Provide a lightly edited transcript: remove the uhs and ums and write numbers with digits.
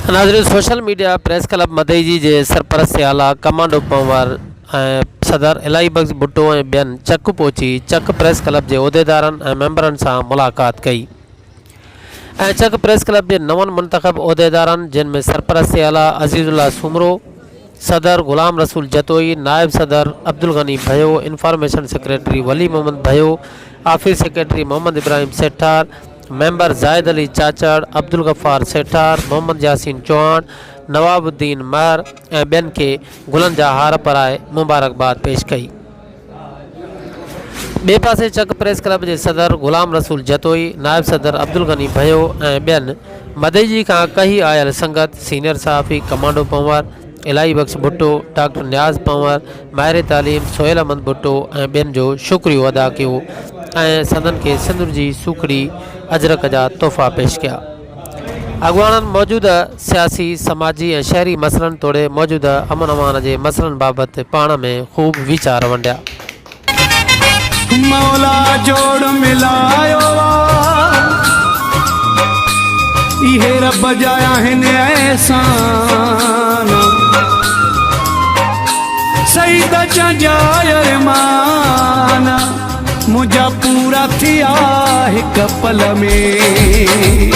नाज़रीन, social media press club मदईजी जे सरपरस्त आला commando Panwar सदर इलाही बख्श भुट्टो ऐं ॿियनि चक पहुची चक प्रेस क्लब के उहदेदारनि ऐं मेंबरनि सां मुलाक़ात कई ऐं चक प्रेस क्लब के नवन मुंतखब उहदेदारनि जिन में सरपरस्त आला अज़ीज़ुल्लाह सुमरो, सदर गुलाम रसूल जतोई, नायब सदर अब्दुल गनी भयो, इंफॉर्मेशन सेक्रेटरी वली मोहम्मद भयो, office secretary Mohammad Ibrahim Sethar, member Zaid Ali चाचड़, Abdul Gaffar सेठार, Mohammad Yasin Chauhan, नवाबुद्दीन मर ऐं ॿियनि खे गुलनि जा हार पराए मुबारकबाद पेश कई। ॿिए पासे चक प्रेस क्लब के सदर गुलाम रसूल जतोई, नायब सदर अब्दुल गनी भयो ऐं ॿियनि मदईजी खां कही आयल संगत, सीनियर सहाफ़ी कमांडो पंवर, इलाही बख्श भुट्टो, डॉक्टर न्याज़ पंवर, माहिर तालीम सोहेल अहमद भुट्टो ऐं ॿियनि जो शुक्रियो अदा कियो ऐं सदन के सिंदूर जी सूखड़ी अजरक जा तोहफ़ा पेश किया। अगवाननि मौजूदा सियासी, समाजी ऐं शहरी मसइलनि तोड़े मौजूदा अमन अमान के मसइलनि बाबति पाण में खूब वीचार वंडिया। मौला जोड़ मिलायो इहे रब जा आहिनि एहसान, सईद जा अरमान मुझा पूरा थिया हिक पल में।